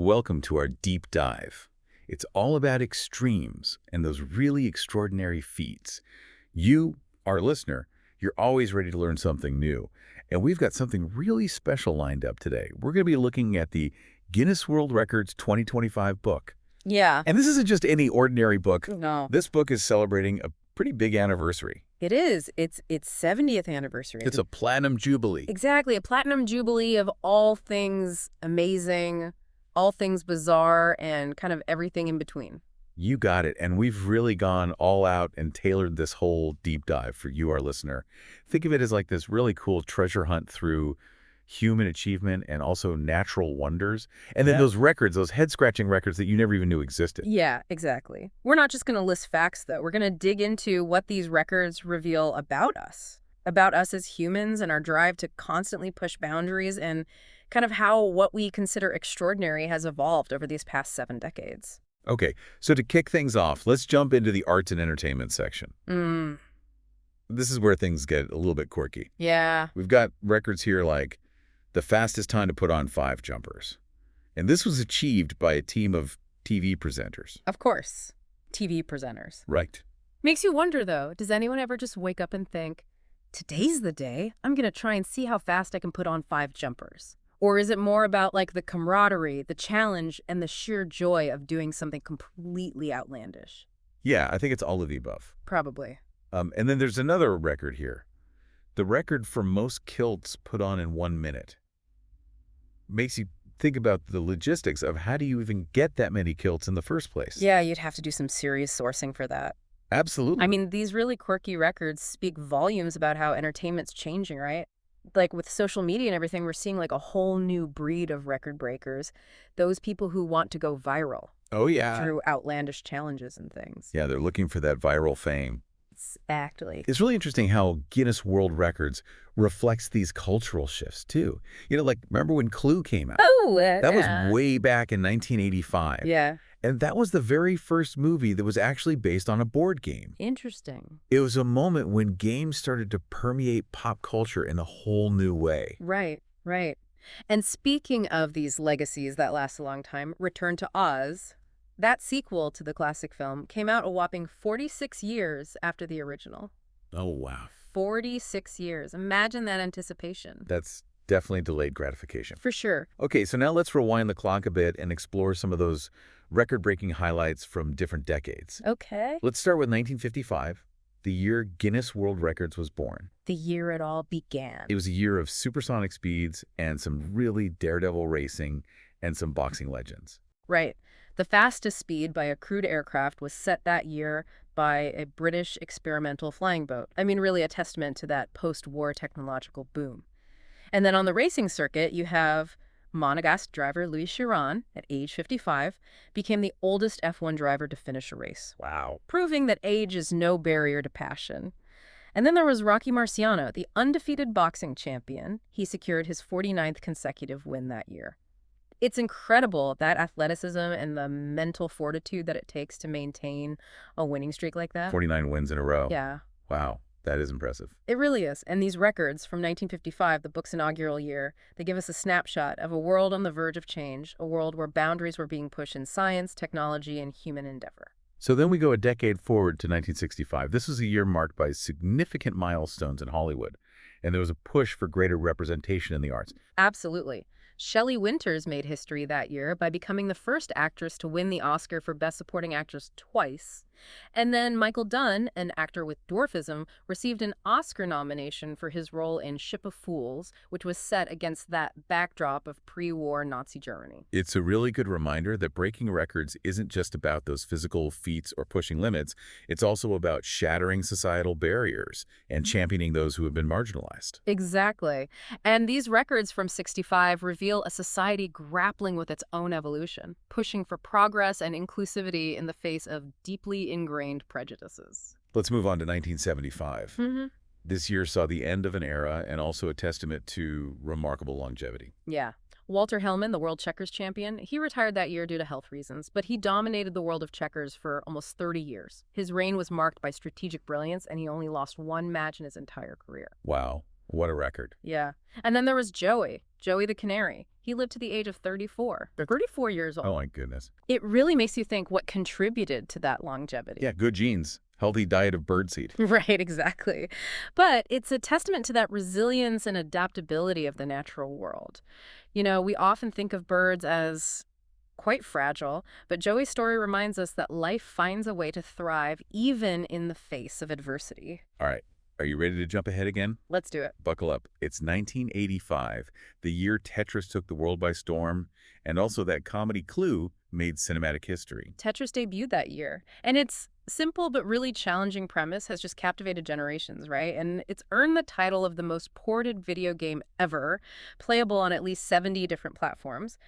Welcome to our deep dive. It's all about extremes and those really extraordinary feats. You, our listener, you're always ready to learn something new. And we've got something really special lined up today. We're going to be looking at the Guinness World Records 2025 book. Yeah. And this isn't just any ordinary book. No. This book is celebrating a pretty big anniversary. It is. It's 70th anniversary. It's a platinum jubilee. Exactly. A platinum jubilee of all things amazing, all things bizarre, and kind of everything in between. You got it. And we've really gone all out and tailored this whole deep dive for you, our listener. Think of it as like this really cool treasure hunt through human achievement and also natural wonders. And then those records, those head-scratching records that you never even knew existed. Yeah, exactly. We're not just going to list facts, though. We're going to dig into what these records reveal about us as humans and our drive to constantly push boundaries, and kind of how what we consider extraordinary has evolved over these past 7 decades. Okay, so to kick things off, let's jump into the arts and entertainment section. This is where things get a little bit quirky. Yeah. We've got records here like the fastest time to put on 5 jumpers. And this was achieved by a team of TV presenters. Of course. TV presenters. Right. Makes you wonder, though, does anyone ever just wake up and think, today's the day, I'm going to try and see how fast I can put on 5 jumpers? Or is it more about like the camaraderie, the challenge, and the sheer joy of doing something completely outlandish? Yeah, I think it's all of the above. Probably. And then there's another record here. The record for most kilts put on in 1 minute. Makes you think about the logistics of how do you even get that many kilts in the first place? Yeah, you'd have to do some serious sourcing for that. Absolutely. I mean, these really quirky records speak volumes about how entertainment's changing, right? Like with social media and everything, we're seeing like a whole new breed of record breakers. Those people who want to go viral. Oh, yeah. Through outlandish challenges and things. Yeah, they're looking for that viral fame. Exactly. It's really interesting how Guinness World Records reflects these cultural shifts, too. You know, like, remember when Clue came out? Oh, that was way back in 1985. Yeah. And that was the very first movie that was actually based on a board game. Interesting. It was a moment when games started to permeate pop culture in a whole new way. Right, right. And speaking of these legacies that last a long time, Return to Oz, that sequel to the classic film, came out a whopping 46 years after the original. Oh, wow. 46 years. Imagine that anticipation. That's definitely delayed gratification. For sure. Okay, so now let's rewind the clock a bit and explore some of those record-breaking highlights from different decades. Okay. Let's start with 1955, the year Guinness World Records was born. The year it all began. It was a year of supersonic speeds and some really daredevil racing and some boxing legends. Right. The fastest speed by a crewed aircraft was set that year by a British experimental flying boat. I mean, really a testament to that post-war technological boom. And then on the racing circuit, you have Monegasque driver Louis Chiron, at age 55, became the oldest F1 driver to finish a race. Wow. Proving that age is no barrier to passion. And then there was Rocky Marciano, the undefeated boxing champion. He secured his 49th consecutive win that year. It's incredible, that athleticism and the mental fortitude that it takes to maintain a winning streak like that. 49 wins in a row. Yeah. Wow, that is impressive. It really is. And these records from 1955, the book's inaugural year, they give us a snapshot of a world on the verge of change, a world where boundaries were being pushed in science, technology, and human endeavor. So then we go a decade forward to 1965. This was a year marked by significant milestones in Hollywood, and there was a push for greater representation in the arts. Absolutely. Shelley Winters made history that year by becoming the first actress to win the Oscar for Best Supporting Actress twice. And then Michael Dunn, an actor with dwarfism, received an Oscar nomination for his role in Ship of Fools, which was set against that backdrop of pre-war Nazi Germany. It's a really good reminder that breaking records isn't just about those physical feats or pushing limits. It's also about shattering societal barriers and championing those who have been marginalized. Exactly. And these records from 65 reveal a society grappling with its own evolution, pushing for progress and inclusivity in the face of deeply ingrained prejudices. Let's move on to 1975. Mm-hmm. This year saw the end of an era and also a testament to remarkable longevity. Yeah. Walter Hellman, the world checkers champion, he retired that year due to health reasons, but he dominated the world of checkers for almost 30 years. His reign was marked by strategic brilliance, and he only lost 1 match in his entire career. Wow. What a record. Yeah. And then there was Joey the canary. He lived to the age of 34. 34 years old. Oh, my goodness. It really makes you think what contributed to that longevity. Yeah, good genes. Healthy diet of birdseed. Right, exactly. But it's a testament to that resilience and adaptability of the natural world. You know, we often think of birds as quite fragile, but Joey's story reminds us that life finds a way to thrive even in the face of adversity. All right. Are you ready to jump ahead again? Let's do it. Buckle up. It's 1985, the year Tetris took the world by storm, and also that comedy Clue made cinematic history. Tetris debuted that year, and its simple but really challenging premise has just captivated generations, right? And it's earned the title of the most ported video game ever, playable on at least 70 different platforms.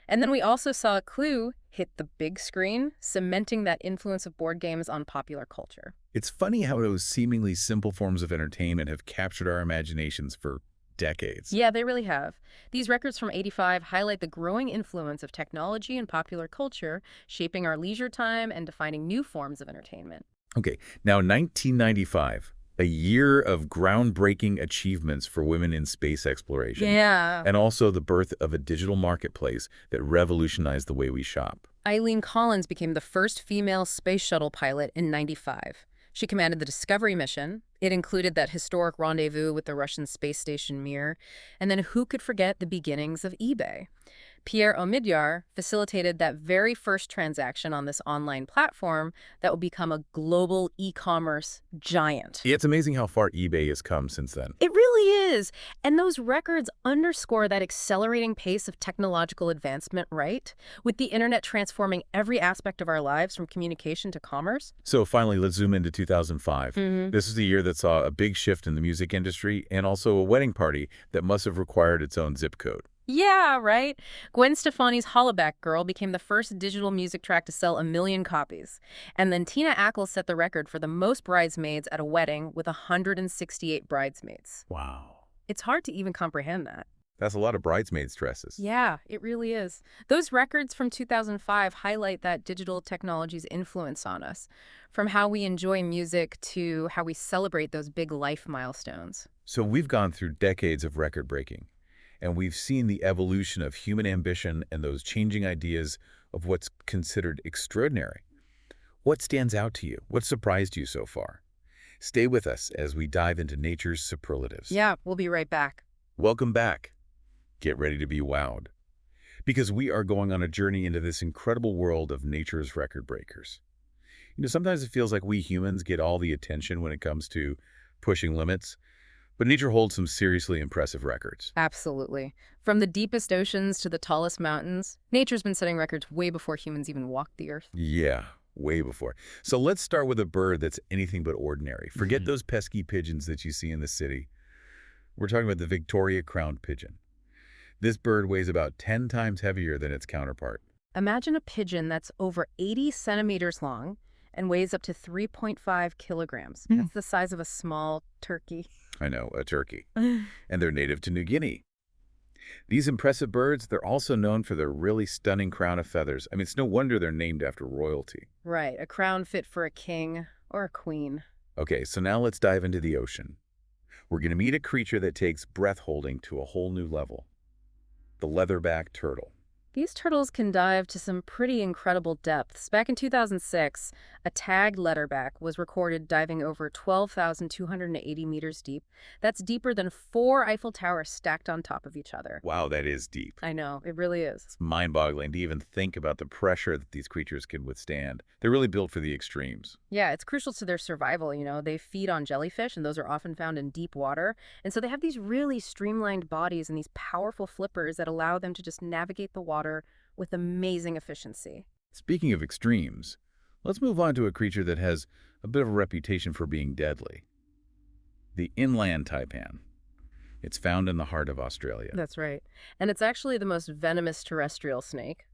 And then we also saw Clue hit the big screen, cementing that influence of board games on popular culture. It's funny how those seemingly simple forms of entertainment have captured our imaginations for decades. Yeah, they really have. These records from '85 highlight the growing influence of technology and popular culture, shaping our leisure time and defining new forms of entertainment. Okay, now 1995, a year of groundbreaking achievements for women in space exploration. Yeah. And also the birth of a digital marketplace that revolutionized the way we shop. Eileen Collins became the first female space shuttle pilot in '95. She commanded the Discovery mission. It included that historic rendezvous with the Russian space station Mir. And then who could forget the beginnings of eBay? Pierre Omidyar facilitated that very first transaction on this online platform that would become a global e-commerce giant. Yeah, it's amazing how far eBay has come since then. It really is. And those records underscore that accelerating pace of technological advancement, right? With the internet transforming every aspect of our lives from communication to commerce. So finally, let's zoom into 2005. This is the year that saw a big shift in the music industry and also a wedding party that must have required its own zip code. Yeah, right? Gwen Stefani's Hollaback Girl became the first digital music track to sell 1 million copies. And then Tina Ackles set the record for the most bridesmaids at a wedding with 168 bridesmaids. Wow. It's hard to even comprehend that. That's a lot of bridesmaids' dresses. Yeah, it really is. Those records from 2005 highlight that digital technology's influence on us, from how we enjoy music to how we celebrate those big life milestones. So we've gone through decades of record breaking, and we've seen the evolution of human ambition and those changing ideas of what's considered extraordinary. What stands out to you? What surprised you so far? Stay with us as we dive into nature's superlatives. Yeah, we'll be right back. Welcome back. Get ready to be wowed, because we are going on a journey into this incredible world of nature's record breakers. You know, sometimes it feels like we humans get all the attention when it comes to pushing limits, but nature holds some seriously impressive records. Absolutely. From the deepest oceans to the tallest mountains, nature's been setting records way before humans even walked the earth. Yeah, way before. So let's start with a bird that's anything but ordinary. Forget those pesky pigeons that you see in the city. We're talking about the Victoria crowned pigeon. This bird weighs about 10 times heavier than its counterpart. Imagine a pigeon that's over 80 centimeters long and weighs up to 3.5 kilograms. That's the size of a small turkey. I know, a turkey. And they're native to New Guinea. These impressive birds, they're also known for their really stunning crown of feathers. I mean, it's no wonder they're named after royalty. Right, a crown fit for a king or a queen. Okay, so now let's dive into the ocean. We're going to meet a creature that takes breath holding to a whole new level. The leatherback turtle. These turtles can dive to some pretty incredible depths. Back in 2006, a tagged leatherback was recorded diving over 12,280 meters deep. That's deeper than 4 Eiffel Towers stacked on top of each other. Wow, that is deep. I know, it really is. It's mind-boggling to even think about the pressure that these creatures can withstand. They're really built for the extremes. Yeah, it's crucial to their survival, you know. They feed on jellyfish, and those are often found in deep water. And so they have these really streamlined bodies and these powerful flippers that allow them to just navigate the water with amazing efficiency. Speaking of extremes, let's move on to a creature that has a bit of a reputation for being deadly. The inland taipan. It's found in the heart of Australia. That's right. And it's actually the most venomous terrestrial snake.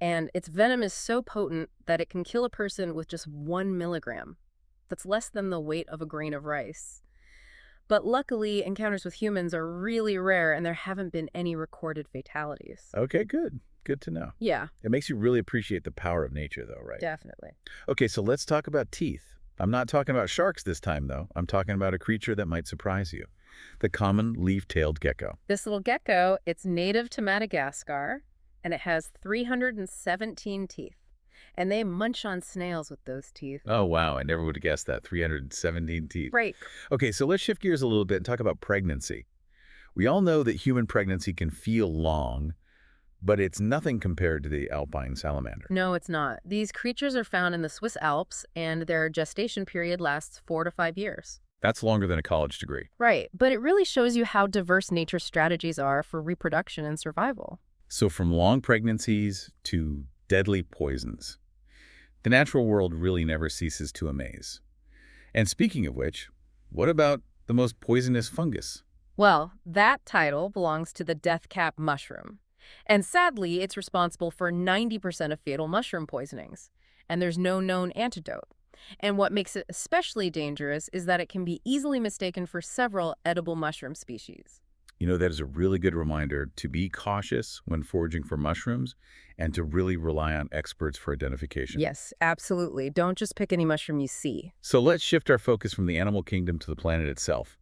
And its venom is so potent that it can kill a person with just 1 milligram. That's less than the weight of a grain of rice. But luckily, encounters with humans are really rare, and there haven't been any recorded fatalities. Okay, good. Good to know. Yeah. It makes you really appreciate the power of nature, though, right? Definitely. Okay, so let's talk about teeth. I'm not talking about sharks this time, though. I'm talking about a creature that might surprise you. the common leaf-tailed gecko. This little gecko, it's native to Madagascar, and it has 317 teeth. And they munch on snails with those teeth. Oh, wow. I never would have guessed that. 317 teeth. Right. Okay, so let's shift gears a little bit and talk about pregnancy. We all know that human pregnancy can feel long, but it's nothing compared to the alpine salamander. No, it's not. These creatures are found in the Swiss Alps, and their gestation period lasts 4 to 5 years. That's longer than a college degree. Right, but it really shows you how diverse nature's strategies are for reproduction and survival. So from long pregnancies to deadly poisons, the natural world really never ceases to amaze. And speaking of which, what about the most poisonous fungus? Well, that title belongs to the death cap mushroom. And sadly, it's responsible for 90% of fatal mushroom poisonings. And there's no known antidote. And what makes it especially dangerous is that it can be easily mistaken for several edible mushroom species. You know, that is a really good reminder to be cautious when foraging for mushrooms and to really rely on experts for identification. Yes, absolutely. Don't just pick any mushroom you see. So let's shift our focus from the animal kingdom to the planet itself.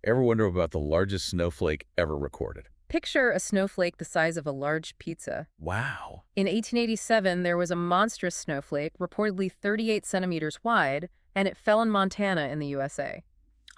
Ever wonder about the largest snowflake ever recorded? Picture a snowflake the size of a large pizza. Wow. In 1887, there was a monstrous snowflake, reportedly 38 centimeters wide, and it fell in Montana in the USA.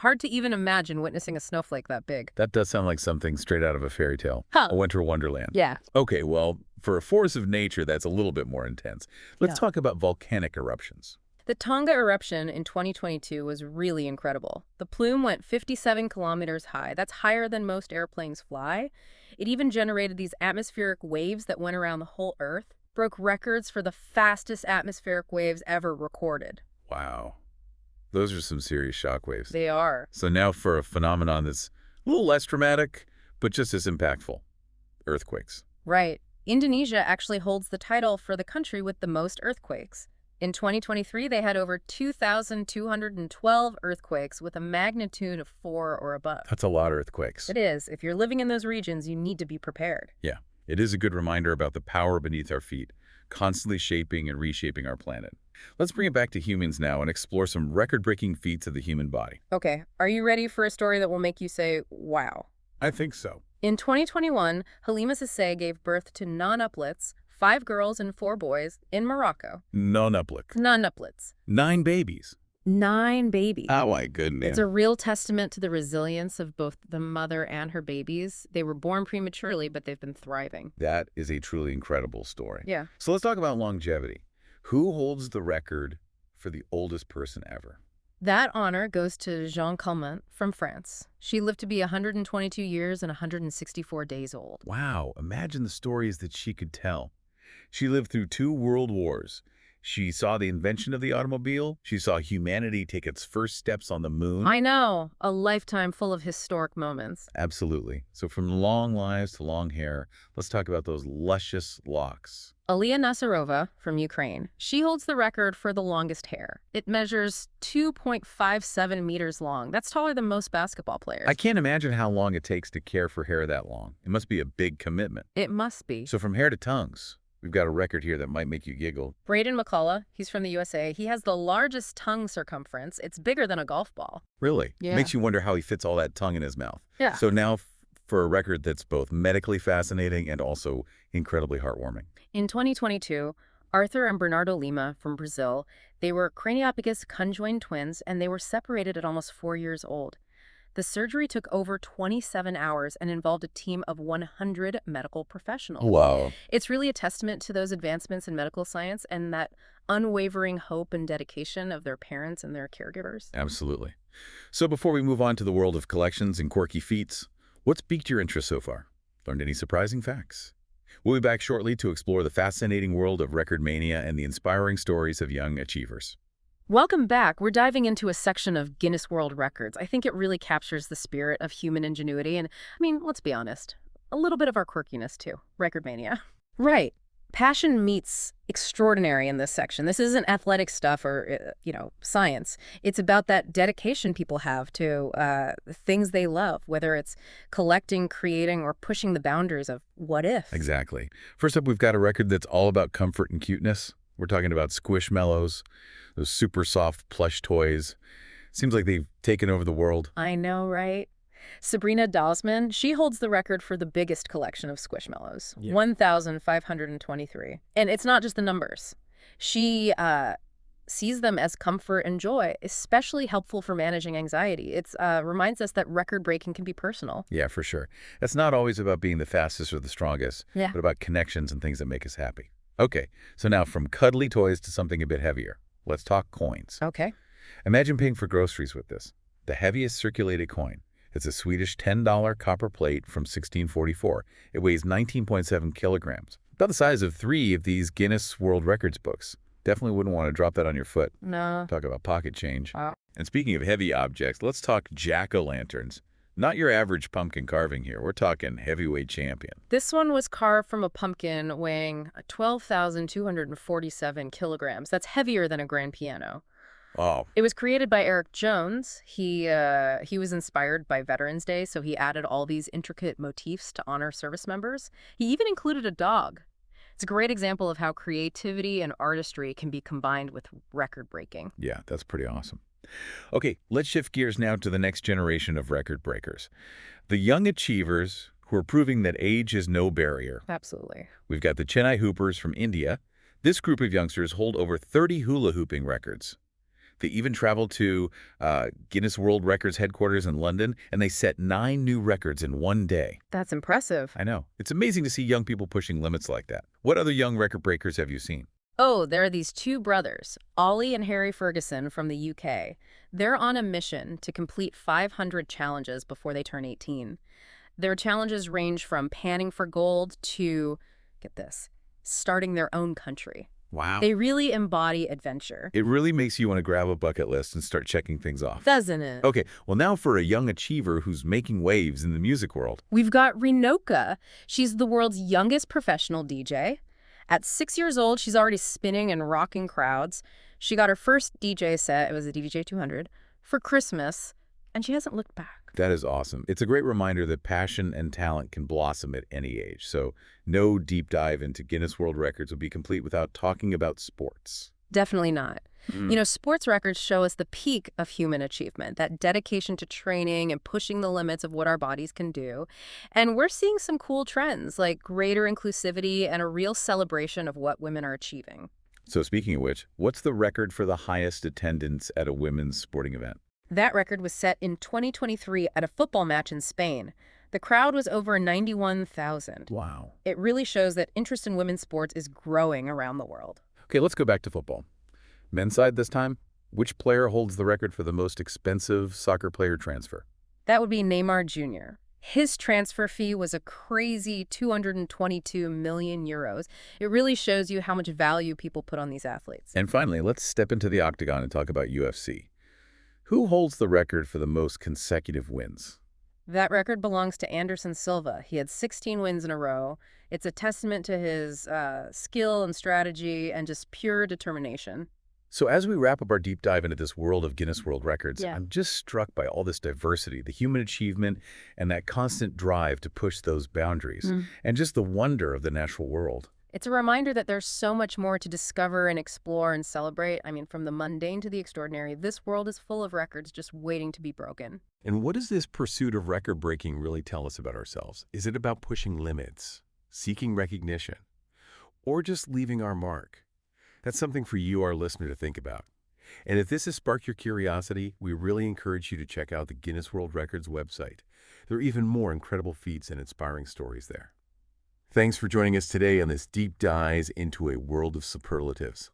Hard to even imagine witnessing a snowflake that big. That does sound like something straight out of a fairy tale. Huh. A winter wonderland. Yeah. Okay, well, for a force of nature, that's a little bit more intense. Let's talk about volcanic eruptions. The Tonga eruption in 2022 was really incredible. The plume went 57 kilometers high. That's higher than most airplanes fly. It even generated these atmospheric waves that went around the whole Earth, broke records for the fastest atmospheric waves ever recorded. Wow. Those are some serious shockwaves. They are. So now for a phenomenon that's a little less dramatic, but just as impactful. Earthquakes. Right. Indonesia actually holds the title for the country with the most earthquakes. In 2023, they had over 2,212 earthquakes with a magnitude of 4 or above. That's a lot of earthquakes. It is. If you're living in those regions, you need to be prepared. Yeah. It is a good reminder about the power beneath our feet, constantly shaping and reshaping our planet. Let's bring it back to humans now and explore some record-breaking feats of the human body. Okay, are you ready for a story that will make you say, wow? I think so. In 2021, Halima Sissay gave birth to non-uplets, 5 girls and 4 boys, in Morocco. Non-uplet. Non-uplets. 9 babies. 9 babies. Oh, my goodness. It's a real testament to the resilience of both the mother and her babies. They were born prematurely, but they've been thriving. That is a truly incredible story. Yeah. So let's talk about longevity. Who holds the record for the oldest person ever? That honor goes to Jeanne Calment from France. She lived to be 122 years and 164 days old. Wow, imagine the stories that she could tell. She lived through 2 world wars. She saw the invention of the automobile. She saw humanity take its first steps on the moon. I know, a lifetime full of historic moments. Absolutely. So from long lives to long hair, let's talk about those luscious locks. Aliyah Nasarova from Ukraine. She holds the record for the longest hair. It measures 2.57 meters long. That's taller than most basketball players. I can't imagine how long it takes to care for hair that long. It must be a big commitment. It must be. So from hair to tongues, we've got a record here that might make you giggle. Braden McCullough, he's from the USA. He has the largest tongue circumference. It's bigger than a golf ball. Really? Yeah. Makes you wonder how he fits all that tongue in his mouth. Yeah. So now for a record that's both medically fascinating and also incredibly heartwarming. In 2022, Arthur and Bernardo Lima from Brazil, they were craniopicus conjoined twins, and they were separated at almost 4 years old. The surgery took over 27 hours and involved a team of 100 medical professionals. Wow. It's really a testament to those advancements in medical science and that unwavering hope and dedication of their parents and their caregivers. Absolutely. So before we move on to the world of collections and quirky feats, what's piqued your interest so far? Learned any surprising facts? We'll be back shortly to explore the fascinating world of record mania and the inspiring stories of young achievers. Welcome back. We're diving into a section of Guinness World Records. I think it really captures the spirit of human ingenuity and, I mean, let's be honest, a little bit of our quirkiness too. Record mania. Right. Passion meets extraordinary in this section. This isn't athletic stuff or, science. It's about that dedication people have to things they love, whether it's collecting, creating, or pushing the boundaries of what if. Exactly. First up, we've got a record that's all about comfort and cuteness. We're talking about Squishmallows, those super soft plush toys. Seems like they've taken over the world. I know, right? Sabrina Dalsman, she holds the record for the biggest collection of Squishmallows, Yeah. 1,523. And it's not just the numbers. She sees them as comfort and joy, especially helpful for managing anxiety. It reminds us that record breaking can be personal. Yeah, for sure. It's not always about being the fastest or the strongest, Yeah. but about connections and things that make us happy. Okay, so now from cuddly toys to something a bit heavier. Let's talk coins. Okay. Imagine paying for groceries with this. The heaviest circulated coin. It's a Swedish $10 copper plate from 1644. It weighs 19.7 kilograms, about the size of 3 of these Guinness World Records books. Definitely wouldn't want to drop that on your foot. No. Talk about pocket change. Wow. And speaking of heavy objects, let's talk jack-o'-lanterns. Not your average pumpkin carving here. We're talking heavyweight champion. This one was carved from a pumpkin weighing 12,247 kilograms. That's heavier than a grand piano. Oh, It was created by Eric Jones. He was inspired by Veterans Day, so he added all these intricate motifs to honor service members. He even included a dog. It's a great example of how creativity and artistry can be combined with record breaking. yeah, that's pretty awesome. Okay, let's shift gears now to the next generation of record breakers. The young achievers who are proving that age is no barrier. Absolutely. We've got the Chennai Hoopers from India. This group of youngsters hold over 30 hula hooping records. They even traveled to Guinness World Records headquarters in London, and they set 9 new records in one day. That's impressive. I know. It's amazing to see young people pushing limits like that. What other young record breakers have you seen? Oh, there are these two brothers, Ollie and Harry Ferguson from the UK. They're on a mission to complete 500 challenges before they turn 18. Their challenges range from panning for gold to, get this, starting their own country. Wow. They really embody adventure. It really makes you want to grab a bucket list and start checking things off. Doesn't it? Okay, well now for a young achiever who's making waves in the music world. We've got Rinoka. She's the world's youngest professional DJ. At 6 years old, she's already spinning and rocking crowds. She got her first DJ set, it was a DJ 200, for Christmas, and she hasn't looked back. That is awesome. It's a great reminder that passion and talent can blossom at any age. So no deep dive into Guinness World Records would be complete without talking about sports. Definitely not. You know, sports records show us the peak of human achievement, that dedication to training and pushing the limits of what our bodies can do. And we're seeing some cool trends like greater inclusivity and a real celebration of what women are achieving. So speaking of which, what's the record for the highest attendance at a women's sporting event? That record was set in 2023 at a football match in Spain. The crowd was over 91,000. Wow. It really shows that interest in women's sports is growing around the world. Okay, let's go back to football. Men's side this time. Which player holds the record for the most expensive soccer player transfer? That would be Neymar Jr. His transfer fee was a crazy 222 million euros. It really shows you how much value people put on these athletes. And finally, let's step into the octagon and talk about UFC. Who holds the record for the most consecutive wins? That record belongs to Anderson Silva. He had 16 wins in a row. It's a testament to his skill and strategy and just pure determination. So as we wrap up our deep dive into this world of Guinness World Records, Yeah. I'm just struck by all this diversity, the human achievement, and that constant drive to push those boundaries, and just the wonder of the natural world. It's a reminder that there's so much more to discover and explore and celebrate. I mean, from the mundane to the extraordinary, this world is full of records just waiting to be broken. And what does this pursuit of record-breaking really tell us about ourselves? Is it about pushing limits, seeking recognition, or just leaving our mark? That's something for you, our listener, to think about. And if this has sparked your curiosity, we really encourage you to check out the Guinness World Records website. There are even more incredible feats and inspiring stories there. Thanks for joining us today on this deep dive into a world of superlatives.